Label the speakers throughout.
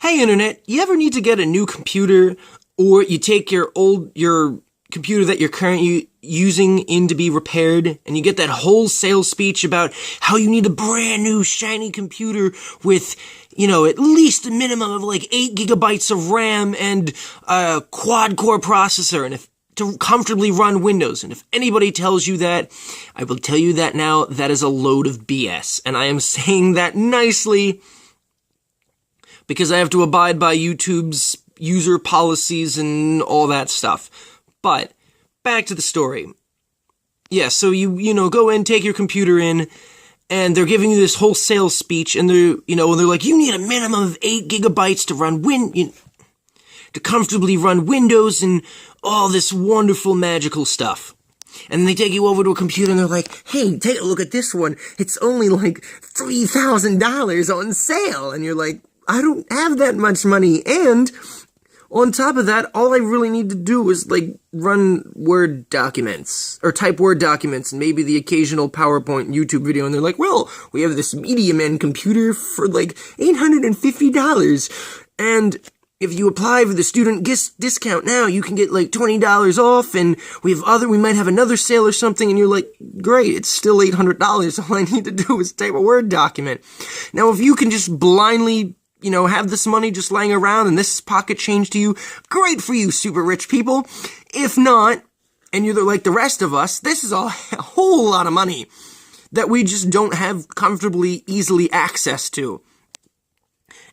Speaker 1: Hey internet, you ever need to get a new computer, or you take your computer that you're currently using in to be repaired, and you get that whole sales speech about how you need a brand new shiny computer with, at least a minimum of like 8 gigabytes of RAM and a quad-core processor, and to comfortably run Windows. And if anybody tells you that, I will tell you that now, that is a load of BS. And I am saying that nicely, because I have to abide by YouTube's user policies and all that stuff. But, back to the story. Yeah, so you go in, take your computer in, and they're giving you this whole sales speech, and they're like, you need a minimum of 8 gigabytes to run to comfortably run Windows and all this wonderful magical stuff. And they take you over to a computer and they're like, hey, take a look at this one. It's only like $3,000 on sale. And you're like, I don't have that much money, and on top of that, all I really need to do is, run Word documents, or type Word documents, and maybe the occasional PowerPoint YouTube video, and they're like, well, we have this medium-end computer for, $850, and if you apply for the student discount now, you can get, $20 off, and we might have another sale or something, and you're like, great, it's still $800, all I need to do is type a Word document. Now, if you can just blindly have this money just laying around and this is pocket change to you, great for you, super rich people. If not, and you're like the rest of us, this is a whole lot of money that we just don't have comfortably, easily access to.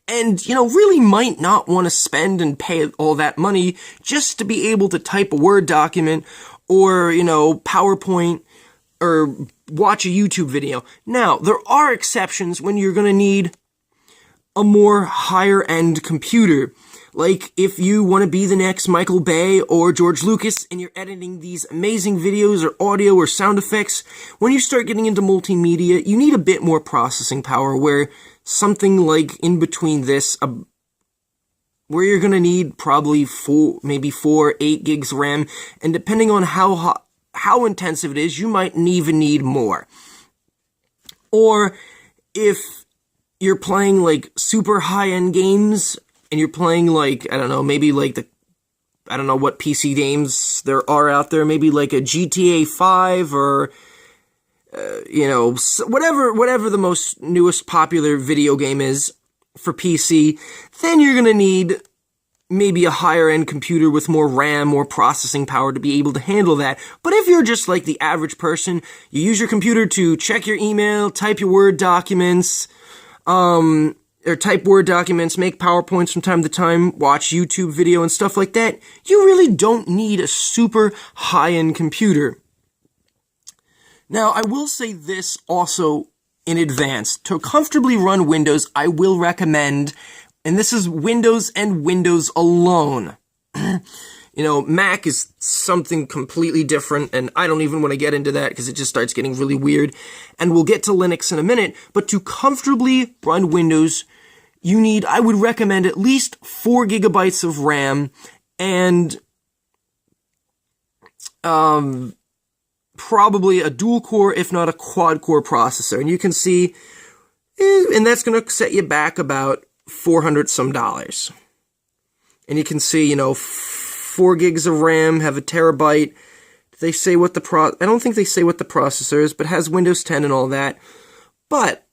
Speaker 1: And, really might not want to spend and pay all that money just to be able to type a Word document or, PowerPoint or watch a YouTube video. Now, there are exceptions when you're going to need a more higher-end computer. Like, if you want to be the next Michael Bay or George Lucas and you're editing these amazing videos or audio or sound effects, when you start getting into multimedia, you need a bit more processing power, where something like in between this, where you're going to need probably 8 gigs RAM, and depending on how intensive it is, you might even need more. Or if you're playing super high-end games, and you're playing I don't know what PC games there are out there, maybe a GTA 5 or, whatever the most newest popular video game is for PC, then you're gonna need maybe a higher-end computer with more RAM, more processing power to be able to handle that. But if you're just the average person, you use your computer to check your email, type your Word documents, or type Word documents, make PowerPoints from time to time, watch YouTube video and stuff like that, you really don't need a super high-end computer. Now, I will say this also in advance. To comfortably run Windows, I will recommend, and this is Windows and Windows alone. Mac is something completely different, and I don't even want to get into that because it just starts getting really weird. And we'll get to Linux in a minute, but to comfortably run Windows, I would recommend at least 4 gigabytes of RAM and probably a dual-core, if not a quad-core processor. And you can see, and that's going to set you back about $400 some. And you can see, 4 gigs of RAM, have a terabyte. They say what I don't think they say what the processor is, but has Windows 10 and all that. But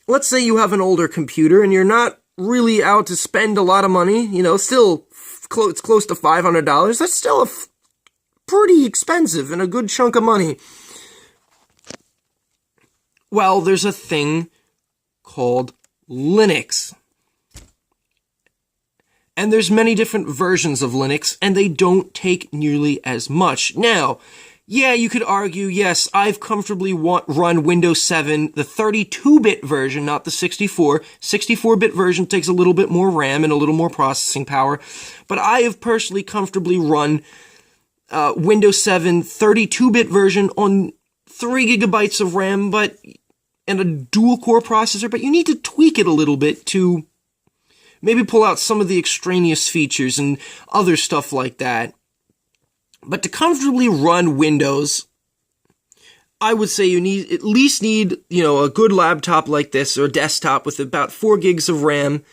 Speaker 1: let's say you have an older computer and you're not really out to spend a lot of money, still it's close to $500. That's still pretty expensive and a good chunk of money. Well, there's a thing called Linux. And there's many different versions of Linux, and they don't take nearly as much. Now, yeah, you could argue, yes, I've comfortably run Windows 7, the 32-bit version, not the 64. 64-bit version takes a little bit more RAM and a little more processing power, but I have personally comfortably run Windows 7 32-bit version on 3 gigabytes of RAM, and a dual-core processor, but you need to tweak it a little bit to maybe pull out some of the extraneous features and other stuff like that. But to comfortably run Windows, I would say you at least need, a good laptop like this, or desktop with about 4 gigs of RAM,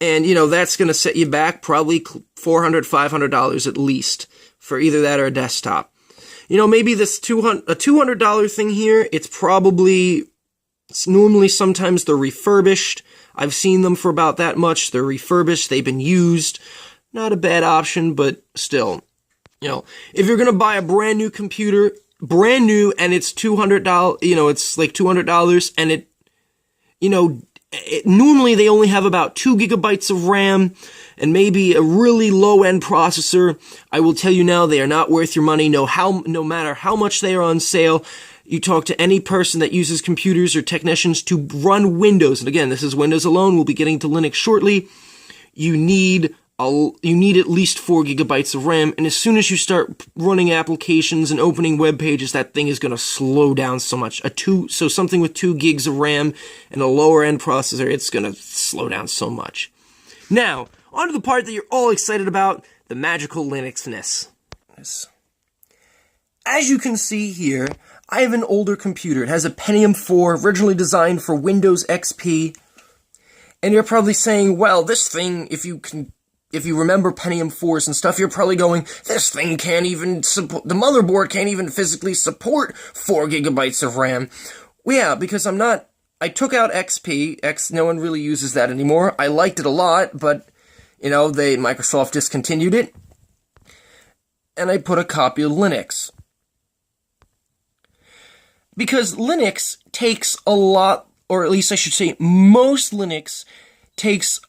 Speaker 1: And, that's going to set you back probably $400, $500 at least for either that or a desktop. Maybe this $200 thing here, it's normally sometimes they're refurbished. I've seen them for about that much. They're refurbished. They've been used. Not a bad option, but still, if you're going to buy a brand new computer, brand new, and it's $200, it's like $200, and normally they only have about 2 gigabytes of RAM and maybe a really low-end processor. I will tell you now, they are not worth your money, no matter how much they are on sale. You talk to any person that uses computers or technicians to run Windows, and again, this is Windows alone, we'll be getting to Linux shortly. You need at least 4 gigabytes of RAM, and as soon as you start running applications and opening web pages, that thing is going to slow down so much. So something with 2 gigs of RAM and a lower end processor, it's going to slow down so much. Now, on to the part that you're all excited about, the magical Linux-ness. As you can see here, I have an older computer. It has a Pentium 4, originally designed for Windows XP, and you're probably saying, well, this thing, if you remember Pentium 4s and stuff, you're probably going, this thing can't even support, the motherboard can't even physically support 4 gigabytes of RAM. Well, yeah, because I took out XP, no one really uses that anymore. I liked it a lot, but, Microsoft discontinued it, and I put a copy of Linux. Because Linux takes a lot, or at least I should say, most Linux takes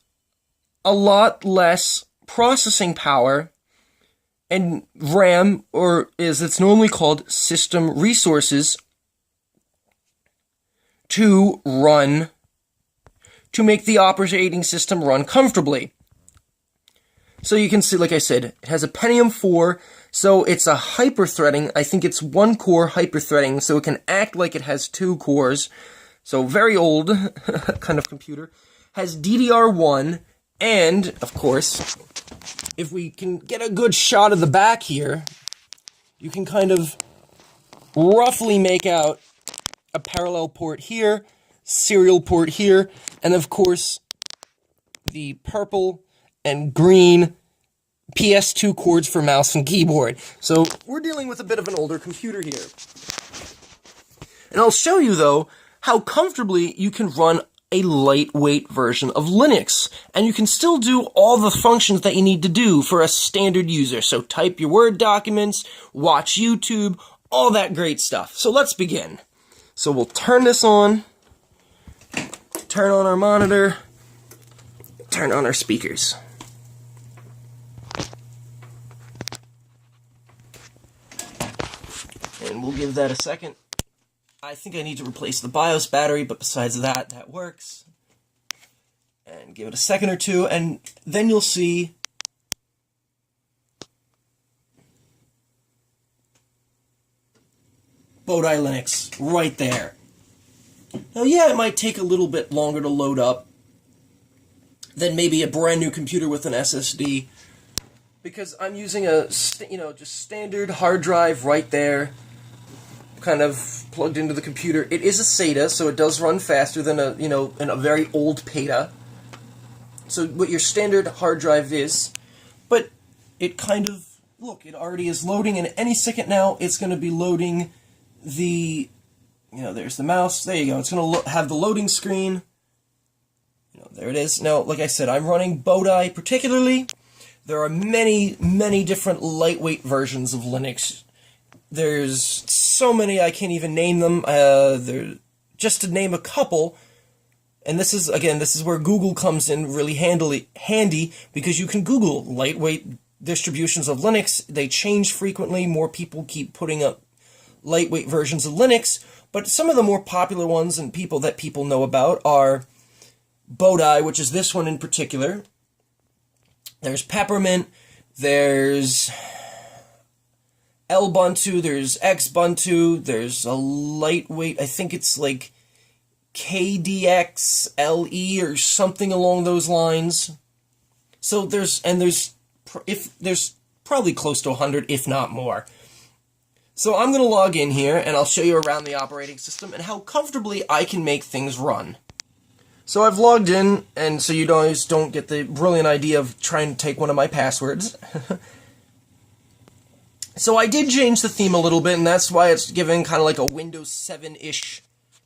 Speaker 1: a lot less processing power and RAM, or as it's normally called, system resources, to make the operating system run comfortably. So you can see, like I said, it has a Pentium 4, so it's a hyper-threading. I think it's 1-core hyper-threading, so it can act like it has 2 cores. So very old kind of computer. Has DDR1, and, of course, if we can get a good shot of the back here, you can kind of roughly make out a parallel port here, serial port here, and of course, the purple and green PS2 cords for mouse and keyboard. So we're dealing with a bit of an older computer here. And I'll show you, though, how comfortably you can run a lightweight version of Linux, and you can still do all the functions that you need to do for a standard user. So type your Word documents, watch YouTube, all that great stuff. So let's begin. So we'll turn this on, turn on our monitor, turn on our speakers. And we'll give that a second. I think I need to replace the BIOS battery, but besides that, that works. And give it a second or two, and then you'll see Bodhi Linux right there. Now, yeah, it might take a little bit longer to load up than maybe a brand new computer with an SSD, because I'm using a, just standard hard drive right there, kind of plugged into the computer. It is a SATA, so it does run faster than a very old PATA. So what your standard hard drive is, but it kind of, look, it already is loading, and any second now, it's going to be loading the, there's the mouse, there you go, it's going to have the loading screen, there it is. Now, like I said, I'm running Bodhi particularly. There are many, many different lightweight versions of Linux. There's so many I can't even name them. Just to name a couple, and this is where Google comes in really handy, because you can Google lightweight distributions of Linux. They change frequently. More people keep putting up lightweight versions of Linux, but some of the more popular ones and that people know about are Bodhi, which is this one in particular. There's Peppermint. There's Ubuntu, there's Xbuntu, there's a lightweight, I think it's like KDXLE or something along those lines. So there's probably close to 100, if not more. So I'm going to log in here, and I'll show you around the operating system and how comfortably I can make things run. So I've logged in, and so you guys don't get the brilliant idea of trying to take one of my passwords. So I did change the theme a little bit, and that's why it's giving kind of like a Windows 7-ish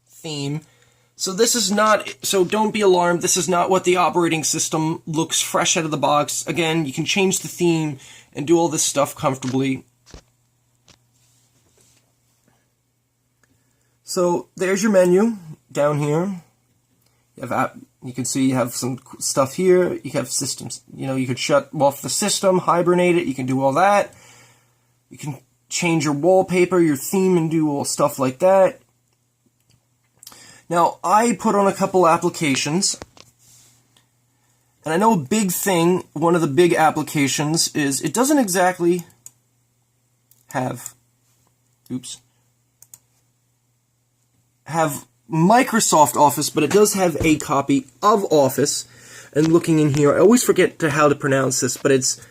Speaker 1: theme. So this is not, so don't be alarmed, this is not what the operating system looks fresh out of the box. Again, you can change the theme and do all this stuff comfortably. So there's your menu down here. You can see you have some stuff here. You have systems, you could shut off the system, hibernate it, you can do all that. You can change your wallpaper, your theme, and do all stuff like that. Now, I put on a couple applications, and I know a big thing, one of the big applications is it doesn't exactly have, have Microsoft Office, but it does have a copy of Office. And looking in here, I always forget how to pronounce this, but it's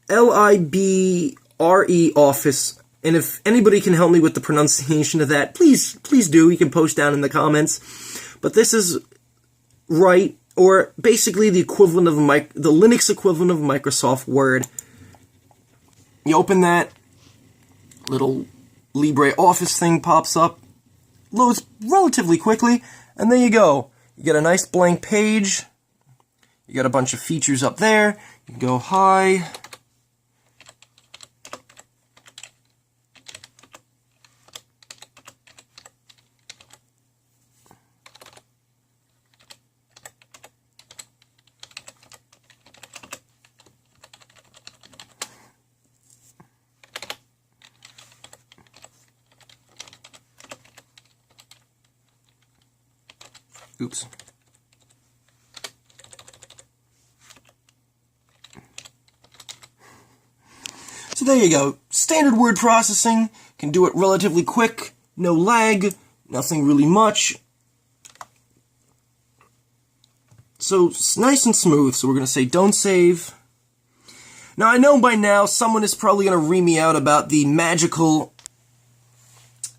Speaker 1: Libre Office. And if anybody can help me with the pronunciation of that, please do. You can post down in the comments. But this is right, or basically the equivalent of the Linux equivalent of Microsoft Word. You open that, little LibreOffice thing pops up, loads relatively quickly, and there you go. You get a nice blank page. You got a bunch of features up there. You can go hi. Oops. So there you go. Standard word processing. Can do it relatively quick. No lag. Nothing really much. So it's nice and smooth. So we're going to say don't save. Now I know by now someone is probably going to ream me out about the magical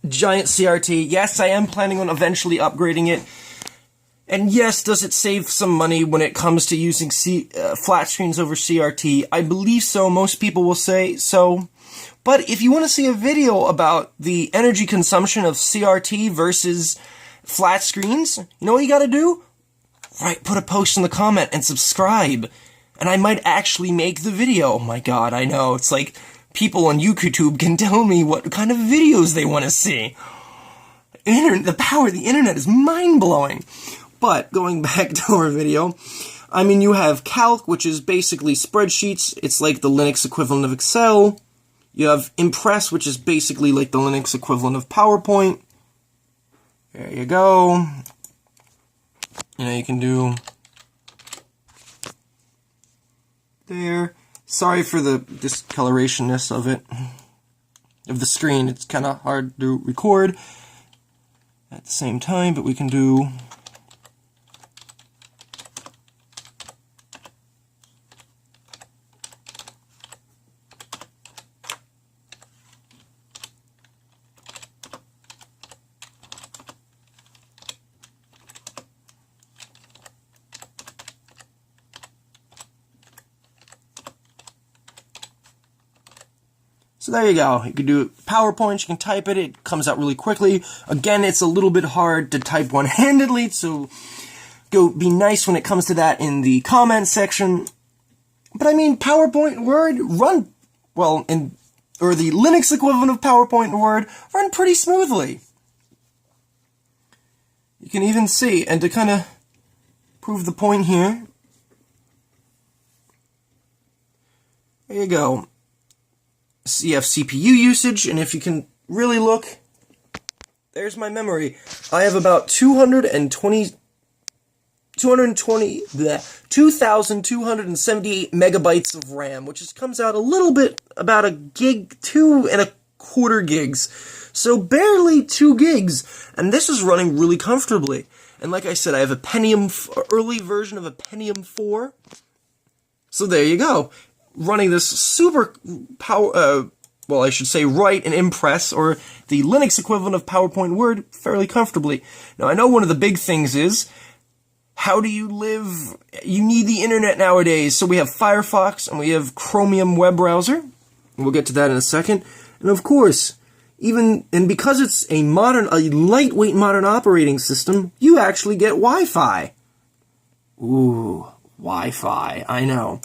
Speaker 1: giant CRT. Yes, I am planning on eventually upgrading it. And yes, does it save some money when it comes to using flat screens over CRT? I believe so. Most people will say so. But if you want to see a video about the energy consumption of CRT versus flat screens, you know what you gotta do? Right, put a post in the comment and subscribe. And I might actually make the video. Oh my god, I know. It's like people on YouTube can tell me what kind of videos they want to see. The power of the internet is mind-blowing. But, going back to our video, I mean, you have Calc, which is basically spreadsheets. It's like the Linux equivalent of Excel. You have Impress, which is basically like the Linux equivalent of PowerPoint. There you go. You can do there. Sorry for the discolorationness of it, of the screen. It's kind of hard to record at the same time, but we can do so there you go. You can do PowerPoint, you can type it, it comes out really quickly. Again, it's a little bit hard to type one-handedly, so be nice when it comes to that in the comment section. But I mean, PowerPoint, Word, or the Linux equivalent of PowerPoint and Word, run pretty smoothly. You can even see, and to kind of prove the point here, there you go. So you have CPU usage, and if you can really look, there's my memory. I have about 2,278 megabytes of RAM, which comes out a little bit, about 2.25 gigs. So barely 2 gigs, and this is running really comfortably. And like I said, I have a early version of a Pentium 4. So there you go. Running this super I should say Write and Impress, or the Linux equivalent of PowerPoint and Word, fairly comfortably. Now, I know one of the big things is how do you live? You need the internet nowadays. So we have Firefox and we have Chromium web browser. We'll get to that in a second. And of course, because it's a lightweight modern operating system, you actually get Wi-Fi. Ooh, Wi-Fi, I know.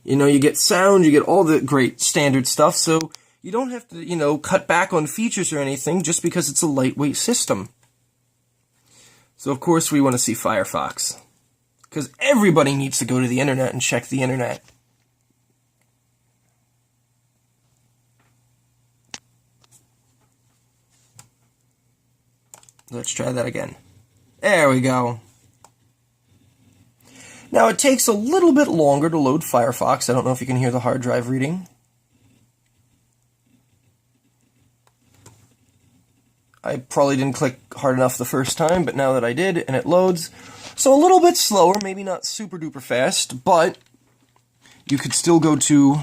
Speaker 1: You get sound, you get all the great standard stuff, so you don't have to, cut back on features or anything just because it's a lightweight system. So of course we want to see Firefox, because everybody needs to go to the internet and check the internet. Let's try that again. There we go. Now, it takes a little bit longer to load Firefox. I don't know if you can hear the hard drive reading. I probably didn't click hard enough the first time, but now that I did, and it loads. So a little bit slower, maybe not super duper fast, but you could still go to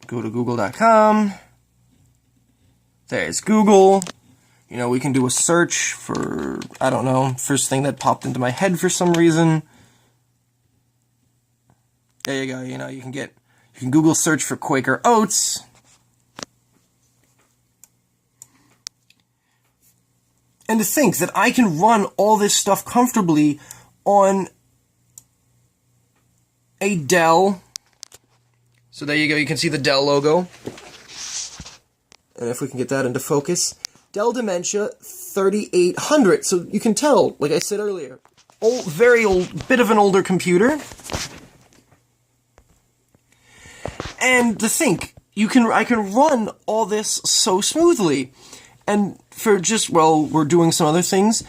Speaker 1: google.com. There's Google. We can do a search for, I don't know, first thing that popped into my head for some reason. There you go, you can Google search for Quaker Oats. And to think that I can run all this stuff comfortably on a Dell. So there you go, you can see the Dell logo. And if we can get that into focus. Dell Dementia 3800. So you can tell, like I said earlier, very old, bit of an older computer. And to think, I can run all this so smoothly. And for we're doing some other things.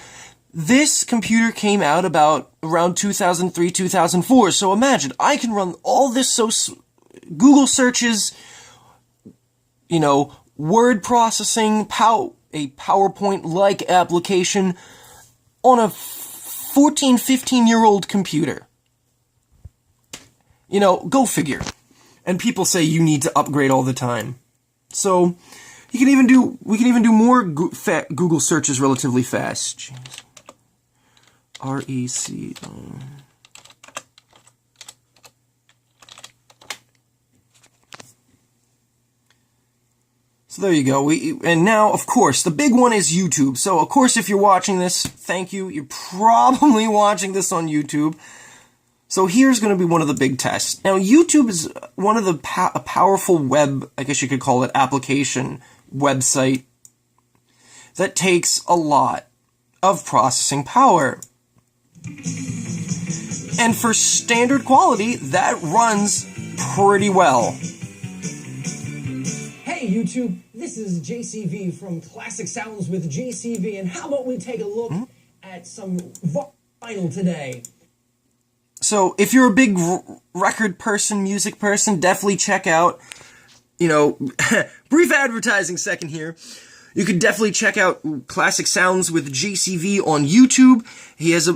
Speaker 1: This computer came out around 2003, 2004. So imagine, I can run all this Google searches, word processing, a PowerPoint-like application on a 14, 15-year-old computer. Go figure. And people say you need to upgrade all the time. So, we can even do more Google searches relatively fast. Jeez. REC. So there you go. And now, of course, the big one is YouTube. So, of course, if you're watching this, thank you. You're probably watching this on YouTube. So here's going to be one of the big tests. Now, YouTube is one of the a powerful web, I guess you could call it, application website that takes a lot of processing power. And for standard quality, that runs pretty well.
Speaker 2: Hey YouTube, this is JCV from Classic Sounds with JCV, and how about we take a look at some vinyl today?
Speaker 1: So if you're a big record person, music person, definitely check out, brief advertising second here. You could definitely check out Classic Sounds with JCV on YouTube.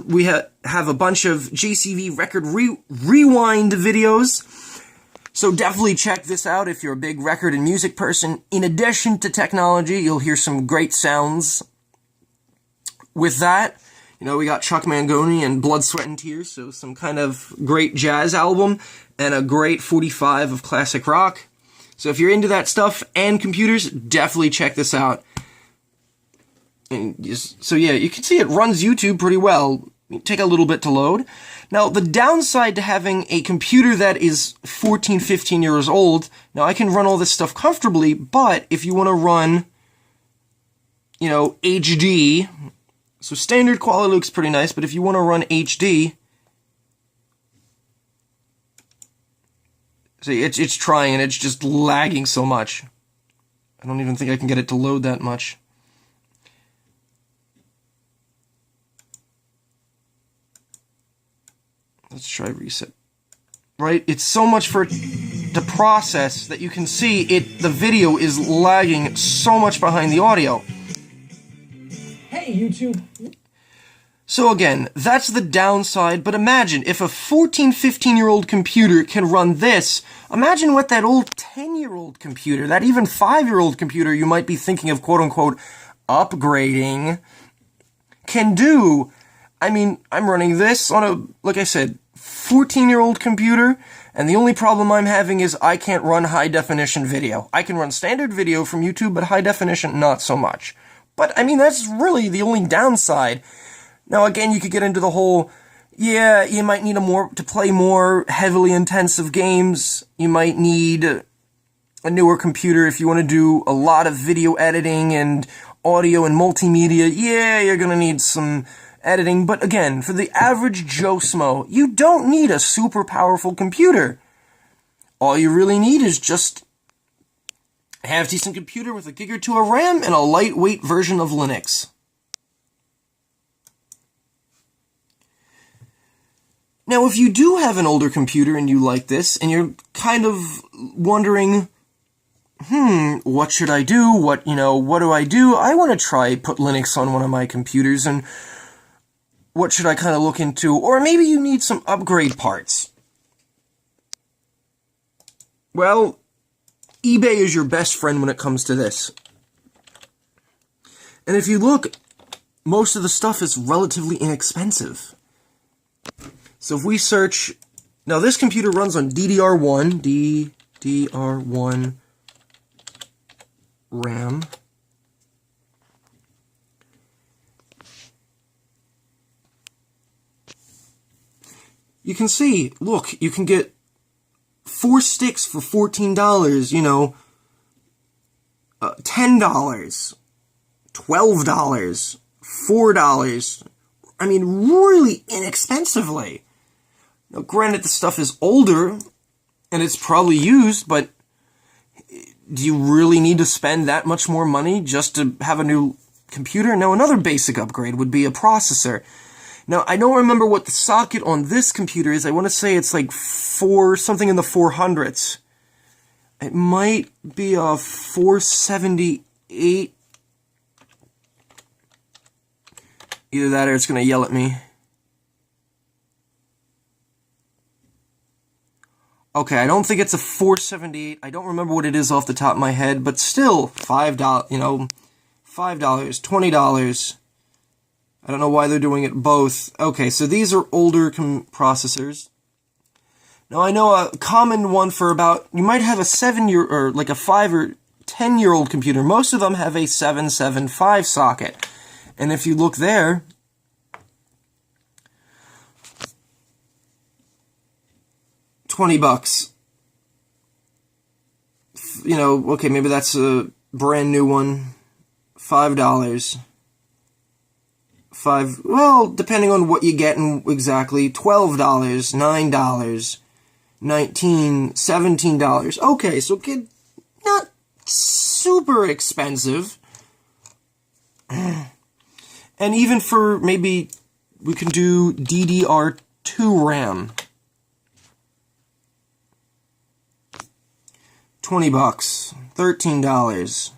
Speaker 1: We have a bunch of JCV record rewind videos. So definitely check this out if you're a big record and music person. In addition to technology, you'll hear some great sounds. With that, we got Chuck Mangoni and Blood, Sweat, and Tears, so some kind of great jazz album and a great 45 of classic rock. So if you're into that stuff and computers, definitely check this out. And you can see it runs YouTube pretty well. Take a little bit to load. Now, the downside to having a computer that is 14, 15 years old, now I can run all this stuff comfortably, but if you want to run, HD, so standard quality looks pretty nice, but if you want to run HD, see, it's trying and it's just lagging so much. I don't even think I can get it to load that much. Let's try reset. Right? It's so much for to process that you can see the video is lagging so much behind the audio.
Speaker 2: Hey, YouTube.
Speaker 1: So again, that's the downside, but imagine if a 14, 15-year-old computer can run this, imagine what that old 10-year-old computer, that even 5-year-old computer you might be thinking of quote-unquote upgrading, can do. I mean, I'm running this on a, like I said, 14-year-old computer, and the only problem I'm having is I can't run high-definition video. I can run standard video from YouTube, but high-definition, not so much. But, I mean, that's really the only downside. Now, again, you could get into the whole, yeah, you might need to play more heavily intensive games. You might need a newer computer if you want to do a lot of video editing and audio and multimedia. Yeah, you're gonna need some editing, but again, for the average Joe Smo, you don't need a super powerful computer. All you really need is just a half-decent computer with a gig or two of RAM and a lightweight version of Linux. Now, if you do have an older computer and you like this, and you're kind of wondering, what should I do? What do I do? I want to try put Linux on one of my computers, and what should I kind of look into? Or maybe you need some upgrade parts. Well, eBay is your best friend when it comes to this. And if you look, most of the stuff is relatively inexpensive. So if we search, now this computer runs on DDR1 RAM. You can see, look, you can get 4 sticks for $14, $10, $12, $4. I mean, really inexpensively. Now, granted, the stuff is older, and it's probably used, but do you really need to spend that much more money just to have a new computer? Now, another basic upgrade would be a processor. Now, I don't remember what the socket on this computer is. I want to say it's like something in the 400s. It might be a 478. Either that or it's going to yell at me. Okay, I don't think it's a 478. I don't remember what it is off the top of my head, but still, $5, $5, $20. I don't know why they're doing it both. Okay, so these are older processors. Now, I know a common one for about, you might have a 7-year, or like a 5 or 10-year-old computer. Most of them have a 775 socket. And if you look there, $20. Okay, maybe that's a brand new one. $5. Well, depending on what you get and exactly, $12, $9, $19, $17. Okay, so not super expensive. And even for, maybe, we can do DDR2 RAM. $20, $13.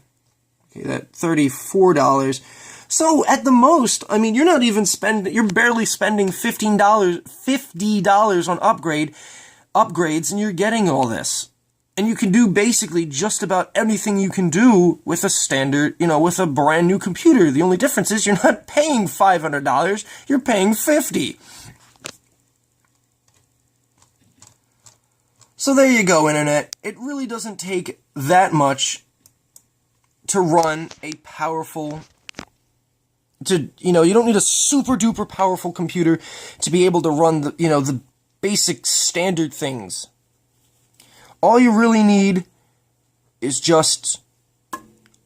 Speaker 1: Okay, that $34. So, at the most, I mean, you're barely spending $50 on upgrades, and you're getting all this. And you can do basically just about anything you can do with a standard, with a brand new computer. The only difference is you're not paying $500, you're paying $50. So there you go, Internet. It really doesn't take that much to run a powerful, you don't need a super duper powerful computer to be able to run the basic standard things. All you really need is just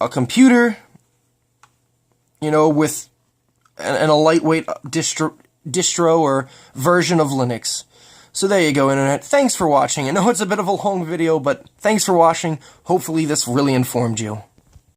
Speaker 1: a computer, with and a lightweight distro or version of Linux. So there you go, Internet. Thanks for watching. I know it's a bit of a long video, but thanks for watching. Hopefully this really informed you.